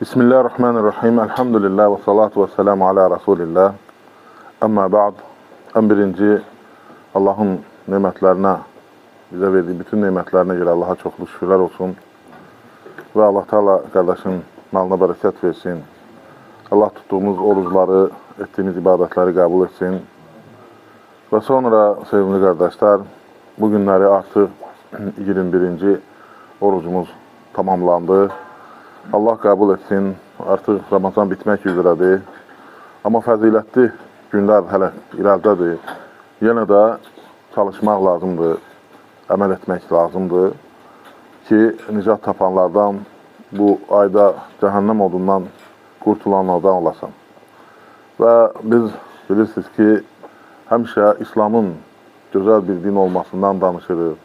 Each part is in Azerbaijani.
Bismillahirrahmanirrahim. Elhamdülillah və salatu və selamu ala Rasulillah. Amma ba'd. Ən birinci Allahın nemətlərinə, bizə verdiyi bütün nemətlərinə görə Allaha çoxlu şükürlər olsun. Və Allah Teala qardaşın malına bərəkət versin. Allah tutduğumuz orucları, etdiyimiz ibadətləri qəbul etsin. Və sonra sevimli qardaşlar, bugünləri artıq 21-ci orucumuz tamamlandı. Allah qəbul etsin. Artıq Ramazan bitmək üzrədir. Amma fəzilətli günlər hələ irəlidədir. Yenə də çalışmaq lazımdır, əməl etmək lazımdır ki, nicat tapanlardan, bu ayda cəhənnəm odundan qurtulanlardan olasan. Və biz bilirsiniz ki, həmişə İslamın gözəl bir din olmasından danışırıq,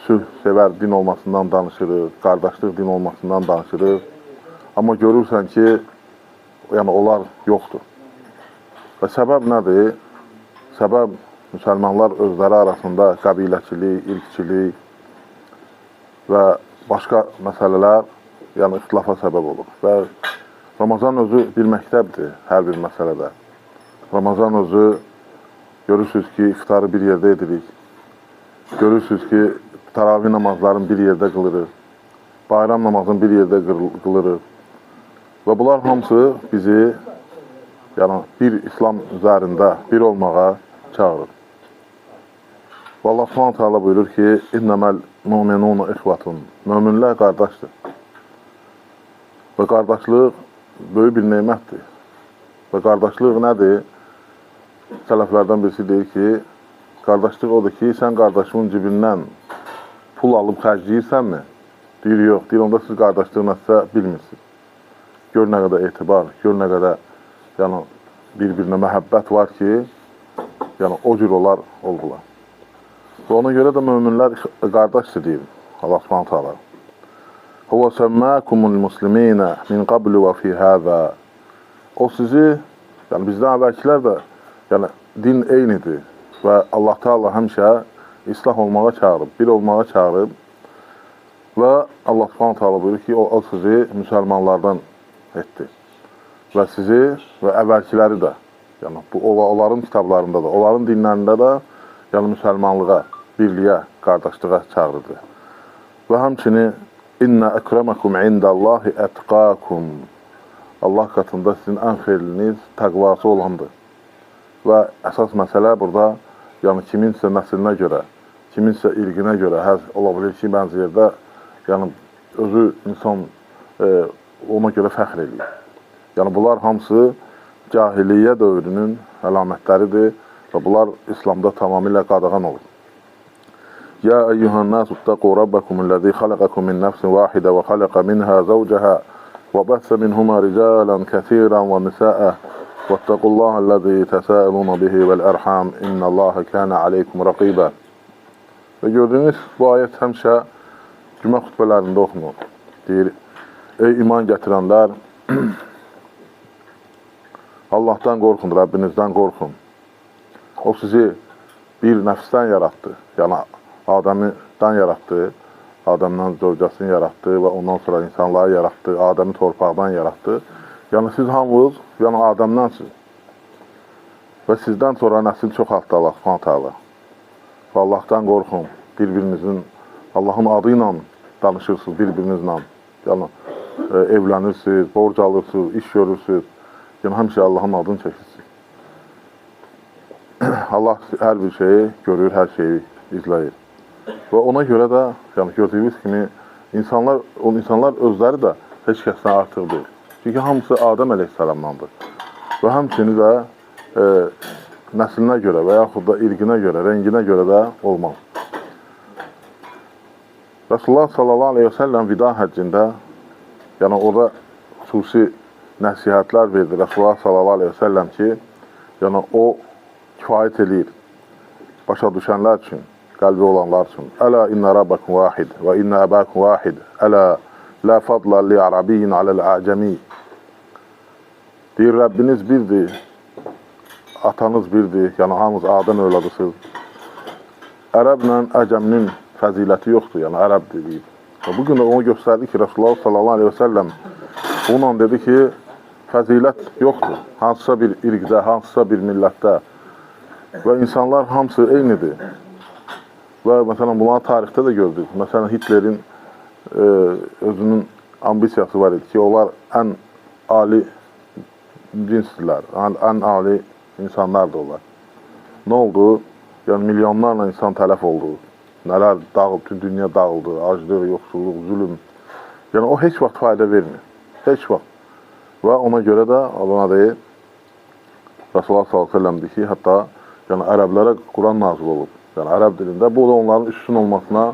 sülh sevər din olmasından danışırıq, qardaşlıq din olmasından danışırıq. Amma görürsən ki, yəni onlar yoxdur. Və səbəb nədir? Səbəb müsəlmanlar özləri arasında qəbiləçilik, irqçilik və başqa məsələlər, yəni ixtilafa səbəb olur. Və Ramazan özü bir məktəbdir hər bir məsələdə. Ramazan özü, görürsünüz ki, iftarı bir yerdə edirik. Görürsünüz ki, təravih namazların bir yerdə qılırıq. Bayram namazını bir yerdə qılırıq. Və bunlar hamısı bizi yəni, bir İslam üzərində bir olmağa çağırır. Və Allah s.ə.v. buyurur ki, İnnəməl müminun ixvatun. Möminlər qardaşdır. Və qardaşlıq böyük bir neymətdir. Və qardaşlıq nədir? Sələflərdən birisi deyir ki, qardaşlıq odur ki, sən qardaşının cibindən pul alıb xərcləyirsənmi? Deyir, yox. Deyir, onda siz qardaşlıq nəsə bilmirsiniz. Gör nə qədər etibar, gör nə qədər yəni, bir-birinə məhəbbət var ki, yəni, o cür onlar oldular. Və ona görə də möminlər qardaşdır deyir Allah s.ə.v. Huvə səmməkumul musliminə min qablu və fi həzə. O sizi, yəni bizdən əvvəlkilər də, yəni din eynidir və Allah Teala həmişə islah olmağa çağırıb, bir olmağa çağırıb və Allah s.ə.v. buyurur ki, o sizi müsəlmanlardan etdi və sizi və əvvəlkiləri də, yəni bu onların kitablarında da, onların dinlərində də, yəni müsəlmanlığa, birliyə, qardaşlığa çağırdı. Və həmçinin İnnə əkrəməkum indəllahi ətqakum. Allah qatında sizin ən xeyrliniz təqvası olandır. Və əsas məsələ burada, yəni kiminsə nəslinə görə, kiminsə irqinə görə, ola bilir ki, bəzi yerdə, yəni özü insan ona görə fəxr edir. Yəni bunlar hamısı cahiliyyə dövrünün əlamətləridir və bunlar İslamda tamamilə qadağan olur. Ya eyyuhan nasu ittaqu rabbakumul-lezî xalaqakum min nefsin vahidə və xalaqa minhâ zawcaha və bəsə minhumâ ricalan kəsiran və nisâ'a vettaqullâhellezî tesâilûne bihi vel-erham innallâhe kâne aleykum raqîbə. Və gördüyünüz bu ayət həmişə cümə xutbələrində oxunur. Deyir, ey iman gətirənlər, Allahdan qorxun, Rəbbinizdən qorxun. O sizi bir nəfsdən yaratdı, yəni Adəmdən yaratdı, Adəmdən zövcəsini yaratdı və ondan sonra insanları yaratdı, Adəmi torpaqdan yaratdı. Yəni siz hamınız, yəni Adəmdənsiniz. Və sizdən sonra nəsil çoxaltdı Allah s.ə.v. Və Allahdan qorxun, bir-birinizin, Allahın adı ilə danışırsınız bir-birinizlə. Yəni evlənirsiniz, borc alırsınız, iş görürsünüz. Yəni həmişə Allahın adını çəkirsiniz. Allah hər bir şeyi görür, hər şeyi izləyir. Və ona görə də, yəni gördüyünüz kimi, insanlar özləri də heç kəsdən artıq deyil. Çünki hamısı Adəm əleyhissalamdandır. Və həmçini də nəslinə görə və yaxud da irqinə görə, rənginə görə də olmaz. Rasulullah sallallahu aleyhi və səlləm vida həccində, yəni orada xüsusi nəsihətlər verdi Rasulullah sallallahu aleyhi və səlləm ki, yəni o kifayət edir başa düşənlər üçün, qəlbi olanlar üçün. Ələ innə rabbəkum vahid və innə əbəkum vahid. Ələ lə fadla li ərabiyyin aləl-əcəmi. Deyir, Rəbbiniz birdir, atanız birdir, yəni hamınız Adəm övladısınız. Ərəblə əcəminin fəziləti yoxdur, yəni ərəb deyir. Bugün də onu göstərdi ki, Rasulullah sallallahu aleyhi ve sellem bununla dedi ki, fəzilət yoxdur. Hansısa bir irqdə, hansısa bir millətdə və insanlar hamısı eynidir. Və məsələn, bunları tarixdə də gördük. Məsələn, Hitlerin özünün ambisiyası var idi ki, onlar ən ali cinsdirlər, ən ali insanlardır onlar. Nə oldu? Yəni, milyonlarla insan tələf oldu. Nələr dağıldı, bütün dünya dağıldı, aclıq, yoxsulluq, zülüm. Yəni, o heç vaxt fayda vermir. Heç vaxt. Və ona görə də, Allah deyir, Rasulullah s.ə.v ki, hətta yəni, ərəblərə Quran nazil olub. Yəni, ərəb dilində bu da onların üstün olmasına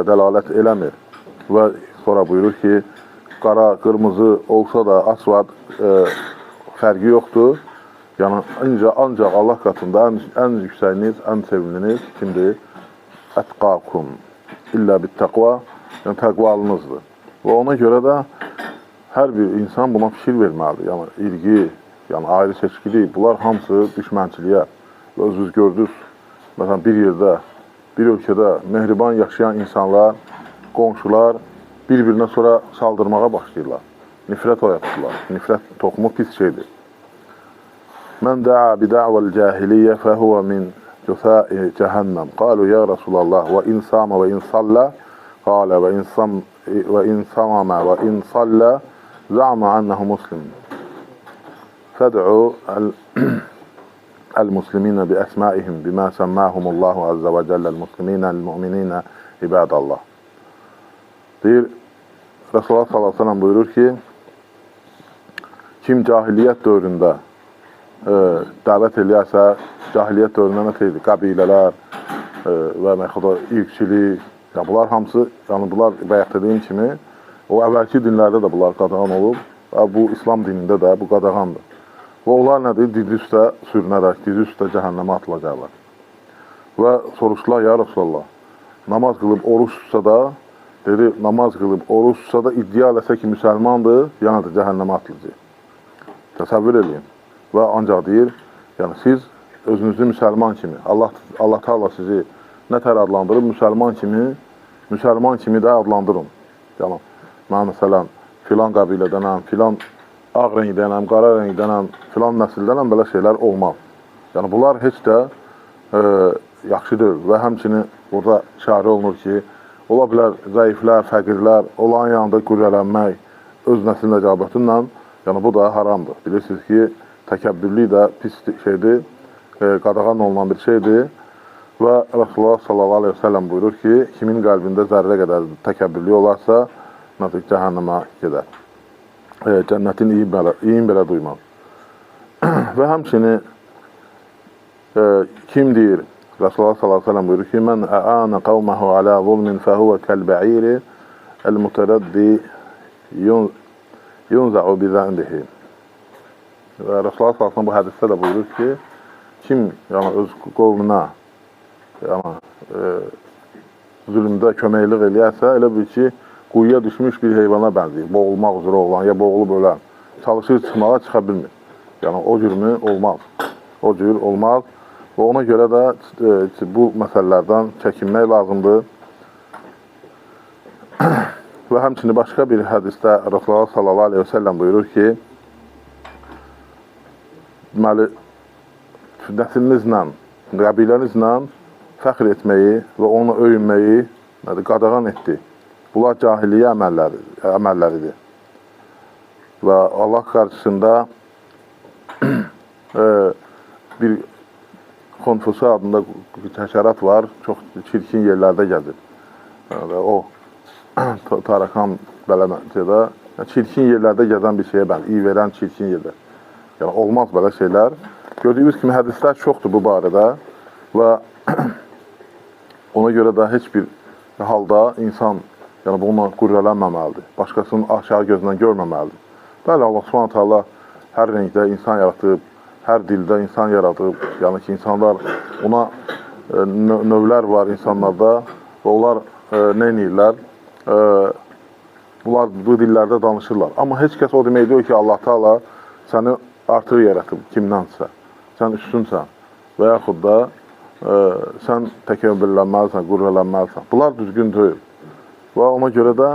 dəlalət eləmir. Və sonra buyurur ki, qara, qırmızı olsa da asvad fərqi yoxdur. Yəni, ancaq Allah qatında ən yüksəyiniz, ən sevimliniz kimdir? Ətqakum illə bit-təqva, yəni təqvalınızdır. Və ona görə də hər bir insan buna fikir verməlidir. Yəni, irqi, yəni ayrı seçkilik, bunlar hamısı düşmənçiliyə. Və özünüz gördünüz, məsələn, bir yerdə, bir ölkədə mehriban yaşayan insanlar, qonşular bir-birinə sonra saldırmağa başlayırlar. Nifrət oyatırlar. Nifrət toxumu pis şeydir. Mən də'a bida'vəl cahiliyyə fəhuvə min cüsə'i cəhənnəm. Qalu ya Rasulallah və in samə və in sallə qalə və in samə və in sallə za'mə ənəhu muslim. Fəd'u el-musliminə bi əsmaihim bimə səmməhumullahu azza və cəllə el-musliminə el-mü'mininə ibadallah. Deyir, Rasulullah s.ə.v buyurur ki, kim cahiliyyət dövründə dəvət eləyərsə, cahiliyyət dövründə nə teydir? Qəbilələr və məxud irqçilik, yəni bunlar hamısı, yəni bunlar bayaq dediyim kimi, o əvvəlki dinlərdə də bunlar qadağan olub və bu İslam dinində də bu qadağandır. Və onlar nədir? Dizi üstə sürünərək, dizi üstə cəhənnəmə atılacaqlar. Və soruşdular, ya Rasulallah, namaz qılıb oruç tutsa da, dedi, namaz qılıb oruç tutsa da iddia eləsə ki, müsəlmandır, yəni də cəhənnəmə atılacaq. Təsəvvür edin. Və ancaq deyir, yəni siz özünüzü müsəlman kimi, Allah Teala sizi nətər adlandırıb, müsəlman kimi də adlandırın. Yəni, mən məsələn, filan qəbilədənəm, filan ağ rəngdənəm, qara rəngdənəm, filan nəsildənəm, belə şeylər olmaz. Yəni, bunlar heç də yaxşı deyil və həmçinin burada işarə olunur ki, ola bilər zəiflər, fəqirlər, olan yanında qürrələnmək öz nəsil nəcabəti ilə, yəni bu da haramdır. Bilirsiniz ki, təkəbbürlük də pis şeydir, qadağan olunan bir şeydir və Rasulullah sallallahu aleyhi ve sellem buyurur ki, kimin qəlbində zərrə qədər təkəbbürlük olarsa, nədir, cəhənnəmə gedər. Cənnətin iyin belə duymaz. Və həmçinin kim deyir, Rasulullah sallallahu aleyhi ve sellem buyurur ki, mən ə'anə qavməhu alə zulmin fəhuvə kəl-bə'iri əl-mütərəddi yunza'u bizəndihi. Və Rasulullah sallallahu bu hədisdə də buyurur ki, kim yəni, öz qovmuna yəni, zülmdə köməklik eləyərsə, elə bir ki, quyuya düşmüş bir heyvana bənzəyir. Boğulmaq üzrə olan, ya boğulub ölən. Çalışır çıxmağa, çıxa bilmir. Yəni, o cürmü olmaz. O cür olmaz. Və ona görə də bu məsələlərdən çəkinmək lazımdır. Və həmçinin başqa bir hədisdə Rasulullah sallallahu aleyhi ve sellem buyurur ki, deməli, nəsilinizlə, qəbilənizlə fəxr etməyi və onu öyünməyi qadağan etdi. Bunlar cahiliyyə əməlləridir. Və Allah qarşısında bir Konfusa adında həşərat var, çox çirkin yerlərdə gəzir. O, Tarakan beləməcədə, çirkin yerlərdə gəzən bir şeyə bənzər, iyi verən çirkin yerlər. Yəni, olmaz belə şeylər. Gördüyünüz kimi hədislər çoxdur bu barədə və ona görə də heç bir halda insan yəni, bununla qürrələnməməlidir. Başqasının aşağı gözündən görməməlidir. Bəli, Allah Subhanahu taala hər rəngdə insan yaratıb, hər dildə insan yaradıb. Yəni ki, insanlar ona növlər var insanlarda və onlar nə edirlər? Bunlar bu dillərdə danışırlar. Amma heç kəs o demək deyir ki, Allah Teala səni artıq yaratıb kimdənsə, sən üstünsən və yaxud da sən təkəbbürlənməlisən, qürrələnməlisən. Bunlar düzgün deyil. Və ona görə də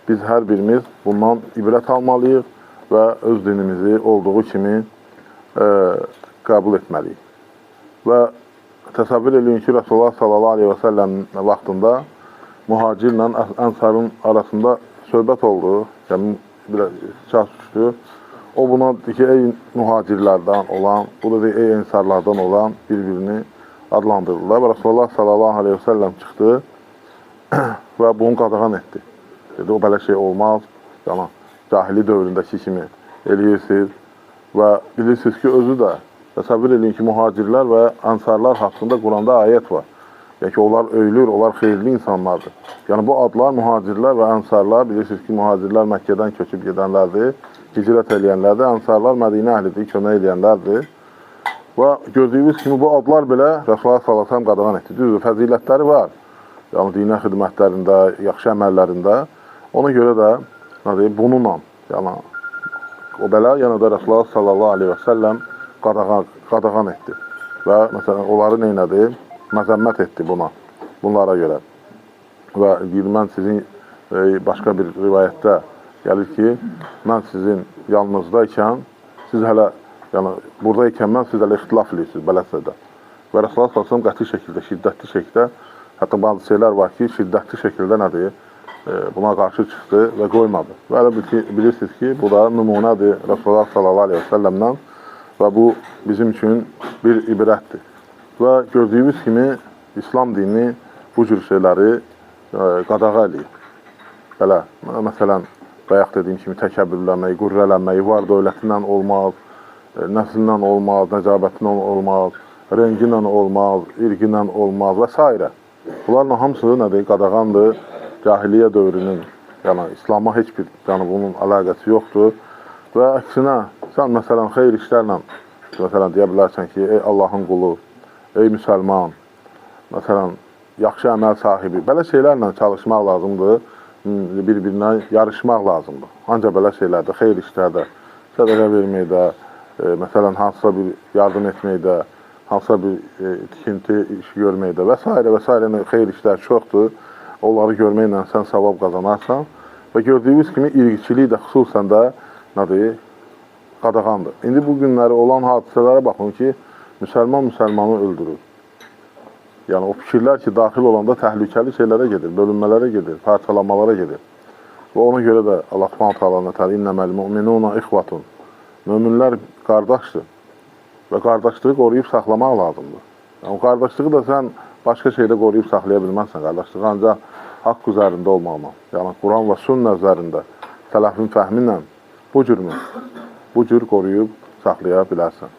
biz hər birimiz bundan ibrət almalıyıq və öz dinimizi olduğu kimi qəbul etməliyik. Və təsəvvür edin ki, Rasulullah sallallahu aleyhi və səlləm vaxtında mühacirlə ənsarın arasında söhbət oldu, yəni biraz ças düşdü. O buna deyir ki, ey mühacirlərdən olan, bu da deyir, ey ensarlardan olan bir-birini adlandırdılar. Və Rasulullah sallallahu aleyhi və səlləm çıxdı və bunu qadağan etdi. Dedi, o belə şey olmaz, yəni cahili dövründəki kimi eləyirsiniz və bilirsiniz ki, özü də təsəvvür edin ki, mühacirlər və ənsarlar haqqında Quranda ayət var. Yəni ki, onlar öyülür, onlar xeyirli insanlardır. Yəni bu adlar mühacirlər və ənsarlar, bilirsiniz ki, mühacirlər Məkkədən köçüb gedənlərdir, hicrət eləyənlərdir, ənsarlar Mədinə əhlidir, kömək eləyənlərdir. Və gördüyünüz kimi bu adlar belə Rasulullah sallallahu əleyhi və səlləm qadağan etdi. Düzdür, fəzilətləri var. Yəni dinə xidmətlərində, yaxşı əməllərində. Ona görə də bununla, yəni o belə yenə də Rasulullah sallallahu əleyhi və səlləm qadağan etdi. Və məsələn onları nə etdi? Məzəmmət etdi bunlara görə. Və deyir, mən sizin başqa bir rivayətdə gəlir ki, mən sizin yanınızdaykən, siz hələ, yəni buradaykən mən siz hələ ixtilaf edirsiniz, beləsində. Və Rasulullah sallallahu qəti şəkildə, şiddətli şəkildə, hətta bazı şeylər var ki, şiddətli şəkildə nədir? Buna qarşı çıxdı və qoymadı. Və hələ bilirsiniz ki, bu da nümunədir Rasulullah sallallahu aleyhi və səlləmdən və bu bizim üçün bir ibrətdir. Və gördüyümüz kimi İslam dini bu cür şeyləri qadağa eləyir. Belə, məsələn, bayaq dediyim kimi təkəbbürləmək, qürrələnmək, var dövlətindən olmaz, nəslindən olmaz, nəcabətindən olmaz, rəngindən olmaz, irqindən olmaz və s. Bunların hamısı nədir? Qadağandır, cahiliyyə dövrünün, yəni İslam'a heç bir, yəni bunun əlaqəsi yoxdur. Və əksinə, sən məsələn, xeyr işlərlə, məsələn, deyə bilərsən ki, ey Allahın qulu, ey müsəlman, məsələn, yaxşı əməl sahibi, belə şeylərlə çalışmaq lazımdır, bir-birinə yarışmaq lazımdır. Ancaq belə şeylərdə, xeyr işlərdə, sədəqə verməkdə, məsələn, hansısa bir yardım etməkdə, hansısa bir tikinti işi görməkdə və s. xeyr işlər çoxdur. Onları görməklə sən savab qazanarsan və gördüyünüz kimi irqiçilik də xüsusən də nədir? Qadağandır. İndi bu günləri olan hadisələrə baxın ki, müsəlmanı öldürür. Yəni o fikirlər ki, daxil olanda təhlükəli şeylərə gedir, bölünmələrə gedir, parçalanmalara gedir. Və ona görə də Allah Subhanahu taala nətər innəməl mu'minuna ixvatun. Möminlər qardaşdır və qardaşlığı qoruyub saxlamaq lazımdır. Yəni o qardaşlığı da sən başqa şeydə qoruyub saxlaya bilməzsən. Qardaşlığı ancaq haqq üzərində olmaqla, yəni Quran və sünnə üzərində, sələfin fəhmi ilə bu cür qoruyub saxlaya bilərsən.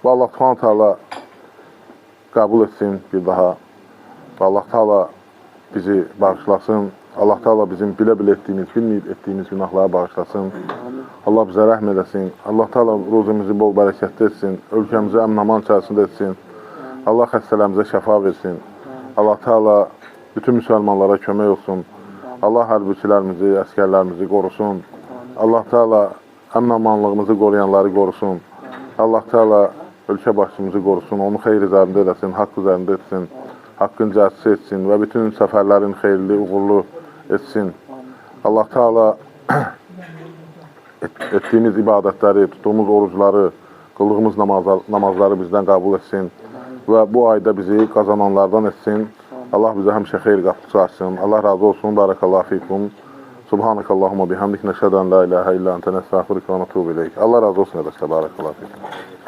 Və Allah Subhanahu taala qəbul etsin bir daha. Və Allah taala bizi bağışlasın. Allah taala bizim bilə-bilə etdiyimiz, bilməyib etdiyimiz günahları bağışlasın. Allah bizə rəhm eləsin. Allah taala ruzumuzu bol bərəkətli etsin. Ölkəmizi əmin-aman içərisində etsin. Allah xəstələrimizə şəfa versin. Allah taala bütün müsəlmanlara kömək olsun. Allah hərbiçilərimizi, əskərlərimizi qorusun. Allah taala əmin-amanlığımızı qoruyanları qorusun. Allah taala ölkə başçımızı qorusun, onu xeyr üzərində eləsin, haqq üzərində etsin, haqqın cəhsi etsin və bütün səfərlərin xeyirli, uğurlu etsin. Allah Teala etdiyimiz ibadətləri, tutduğumuz orucları, qıldığımız namazları bizdən qəbul etsin və bu ayda bizi qazananlardan etsin. Allah bizə həmişə xeyr qapısı açsın. Allah razı olsun. Barakallahu fikum. Subhanakallahumma bihamdik. Nəşhədən la ilahə illə əntə nəstəğfiruka və nətubu ileyk. Allah razı olsun. Barakallahu fikum.